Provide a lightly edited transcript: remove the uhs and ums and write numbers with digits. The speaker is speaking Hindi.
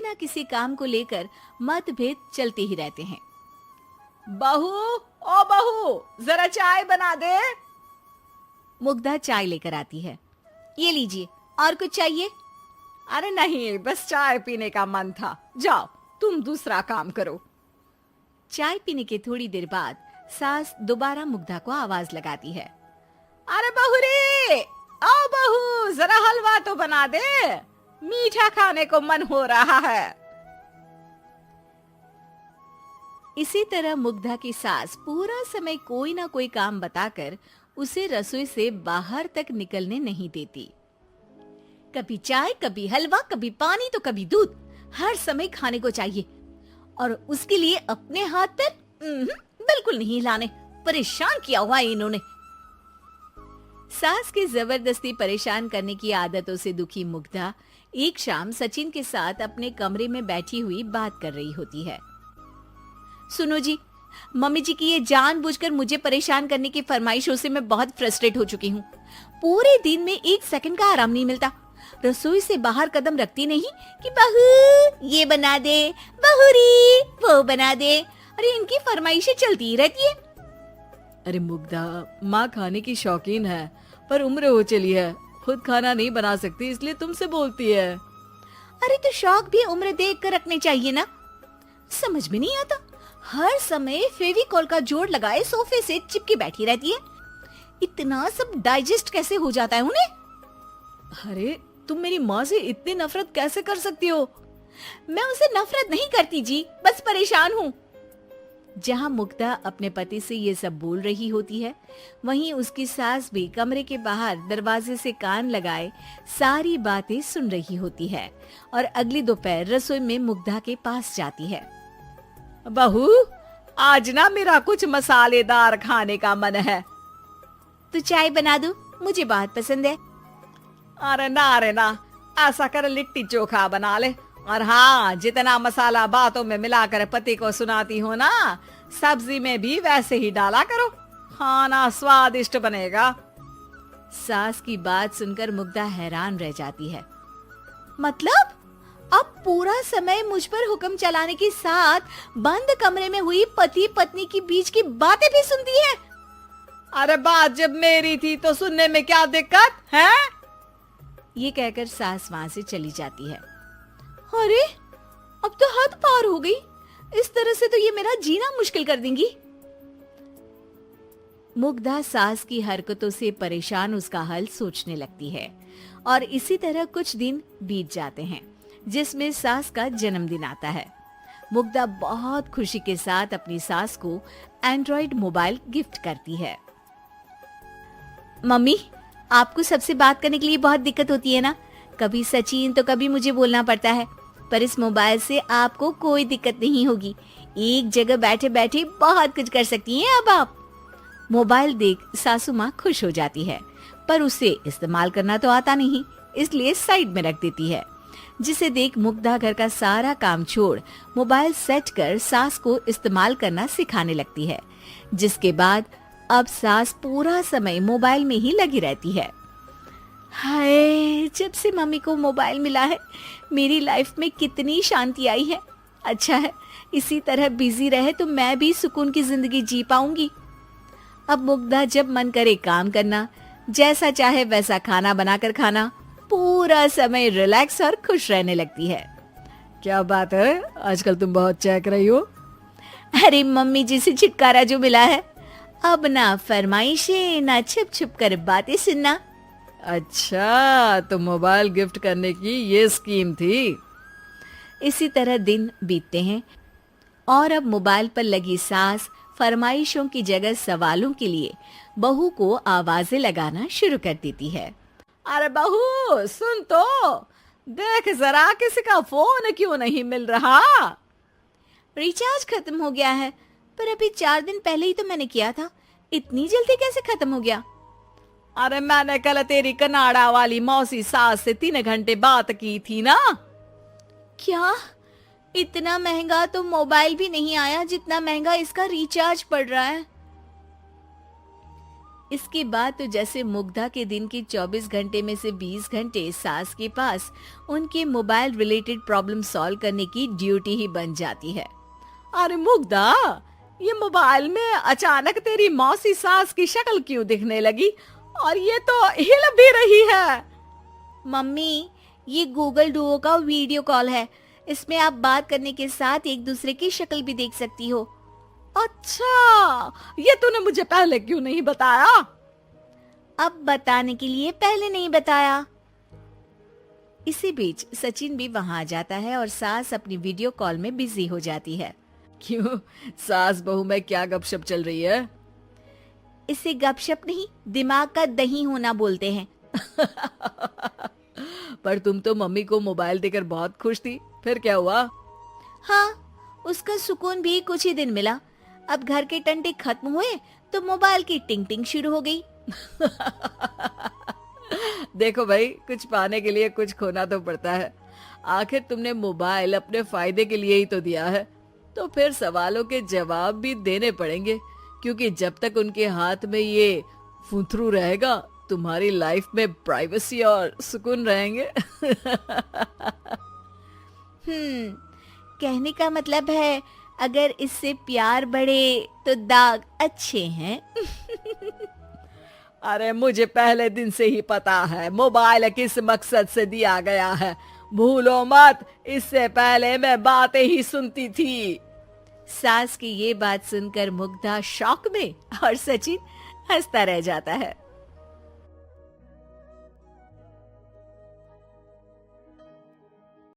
न किसी काम को लेकर मतभेद चलते ही रहते हैं। बहू, ओ बहू, जरा चाय बना दे। मुग्धा चाय लेकर आती है। ये लीजिए, और कुछ चाहिए? अरे नहीं, बस चाय पीने का मन था। जाओ, तुम दूसरा काम करो। चाय पीने के थोड़ी देर बाद सास दोबारा मुग्धा को आवाज लगाती है। अरे बहू रे, आओ बहू, जरा हलवा तो बना दे, मीठा खाने को मन हो रहा है। इसी तरह मुग्धा की सास पूरा समय कोई ना कोई काम बताकर उसे रसोई से बाहर तक निकलने नहीं देती। कभी चाय, कभी हलवा, कभी पानी तो कभी दूध, हर समय खाने को चाहिए, और उसके लिए अपने हाथ पर बिल्कुल नहीं हिलाने। परेशान किया हुआ है इन्होंने। सास की जबरदस्ती परेशान करने की आदतों से दुखी मुग्धा एक शाम सचिन के साथ अपने कमरे में बैठी हुई बात कर रही होती है। सुनो जी, मम्मी जी की ये जानबूझकर मुझे परेशान करने की फरमाइशों से मैं बहुत फ्रस्ट्रेट हो चुकी हूँ। पूरे दिन में 1 सेकंड का आराम नहीं मिलता। रसोई से बाहर कदम रखती नहीं कि बहू ये बना दे, बहू री वो बना दे। अरे इनकी फरमाइशें चलती ही रहती है। अरे मुग्धा, माँ खाने की शौकीन है, पर उम्र हो चली है, खुद खाना नहीं बना सकती, इसलिए तुमसे बोलती है। अरे तो शौक भी उम्र देख कर रखने चाहिए ना। समझ में नहीं आता, हर समय फेविकॉल का जोड़ लगाए सोफे से चिपके बैठी रहती है। इतना सब डाइजेस्ट कैसे हो जाता है उन्हें? अरे तुम मेरी माँ से इतनी नफरत कैसे कर सकती हो? मैं उसे नफरत नहीं करती जी, बस परेशान हूँ। जहाँ मुग्धा अपने पति से ये सब बोल रही होती है, वहीं उसकी सास भी कमरे के बाहर दरवाजे से कान लगाए सारी बातें सुन रही होती है और अगली दोपहर रसोई में मुग्धा के पास जाती है। बहू, आज ना मेरा कुछ मसालेदार खाने का मन है। तो चाय बना दूं? मुझे बहुत पसंद है। अरे ना, ऐसा कर लिट्टी चोखा बना ले। और हाँ, जितना मसाला बातों में मिलाकर पति को सुनाती हो ना, सब्जी में भी वैसे ही डाला करो, खाना स्वादिष्ट बनेगा। सास की बात सुनकर मुग्धा हैरान रह जाती है। मतलब अब पूरा समय मुझ पर हुक्म चलाने के साथ बंद कमरे में हुई पति पत्नी की बीच की बातें भी सुनती है? अरे बात जब मेरी थी तो सुनने में क्या दिक्कत है? ये कहकर सास वहां से चली जाती है। अरे अब तो हद पार हो गई, इस तरह से तो ये मेरा जीना मुश्किल कर देंगी। मुग्धा सास की हरकतों से परेशान उसका हल सोचने लगती है और इसी तरह कुछ दिन बीत जाते हैं, जिसमें सास का जन्मदिन आता है। मुग्धा बहुत खुशी के साथ अपनी सास को एंड्रॉइड मोबाइल गिफ्ट करती है। मम्मी, आपको सबसे बात करने के लिए बहुत दिक्कत होती है ना? कभी सचिन तो कभी मुझे बोलना पड़ता है, पर इस मोबाइल से आपको कोई दिक्कत नहीं होगी। एक जगह बैठे बैठे बहुत कुछ कर सकती हैं अब आप। मोबाइल देख सासू माँ खुश हो जाती है, पर उसे इस्तेमाल करना तो आता नहीं, इसलिए साइड में रख देती है। जिसे देख मुग्धा घर का सारा काम छोड़ मोबाइल सेट कर सास को इस्तेमाल करना सिखाने लगती है, जिसके बाद अब सास पूरा समय मोबाइल में ही लगी रहती है। हाय, जब से मम्मी को मोबाइल मिला है मेरी लाइफ में कितनी शांति आई है। अच्छा है, इसी तरह बिजी रहे तो मैं भी सुकून की जिंदगी जी पाऊंगी। अब मुग्धा जब मन करे काम करना, जैसा चाहे वैसा खाना बनाकर खाना, पूरा समय रिलैक्स और खुश रहने लगती है। क्या बात है, आजकल तुम बहुत चहक रही हो। अरे मम्मी जी से छुटकारा जो मिला है, अब ना फरमाइशें ना छुप छुप कर बातें सुनना। अच्छा, तो मोबाइल गिफ्ट करने की ये स्कीम थी। इसी तरह दिन बीतते हैं और अब मोबाइल पर लगी सास फरमाइशों की जगह सवालों के लिए बहू को आवाजें लगाना शुरू कर देती है। अरे बहू सुन तो, देख जरा किसी का फोन क्यों नहीं मिल रहा? रिचार्ज खत्म हो गया है, पर अभी 4 दिन पहले ही तो मैंने किया था, इतनी जल्दी कैसे खत्म हो गया? अरे मैंने कल तेरी कनाडा वाली मौसी सास से 3 घंटे बात की थी ना। क्या? इतना महंगा तो मोबाइल भी नहीं आया जितना महंगा इसका रिचार्ज पड़ रहा है। इसके बाद तो जैसे मुग्धा के दिन के 24 घंटे में से 20 घंटे सास के पास उनके मोबाइल रिलेटेड प्रॉब्लम सॉल्व करने की ड्यूटी ही बन जाती है। अरे मुग्धा, ये मोबाइल में अचानक तेरी मौसी सास की शक्ल क्यों दिखने लगी? और ये तो हिल भी रही है। मम्मी, ये गूगल डुओ का वीडियो कॉल है। इसमें आप बात करने के साथ एक दूसरे की शक्ल भी देख सकती हो। अच्छा, ये तूने मुझे पहले क्यों नहीं बताया? अब बताने के लिए पहले नहीं बताया। इसी बीच सचिन भी वहां आ जाता है और सास अपनी वीडियो कॉल में बिजी हो जाती है। क्यों, सास बहू में क्या गपशप चल रही है? इसे गपशप नहीं, दिमाग का दही होना बोलते हैं। पर तुम तो मम्मी को मोबाइल देकर बहुत खुश थी, फिर क्या हुआ? हाँ, उसका सुकून भी कुछ ही दिन मिला। अब घर के टंटे खत्म हुए तो मोबाइल की टिंग टिंग शुरू हो गई। देखो भाई, कुछ पाने के लिए कुछ खोना तो पड़ता है। आखिर तुमने मोबाइल अपने फायदे के लिए ही तो दिया है, तो फिर सवालों के जवाब भी देने पड़ेंगे, क्योंकि जब तक उनके हाथ में ये फुंथरू रहेगा, तुम्हारी लाइफ में प्राइवेसी और सुकून रहेंगे। कहने का मतलब है अगर इससे प्यार बढ़े तो दाग अच्छे हैं। अरे मुझे पहले दिन से ही पता है मोबाइल किस मकसद से दिया गया है। भूलो मत, इससे पहले मैं बातें ही सुनती थी। सास की ये बात सुनकर मुग्धा शॉक में और सचिन हंसता रह जाता है।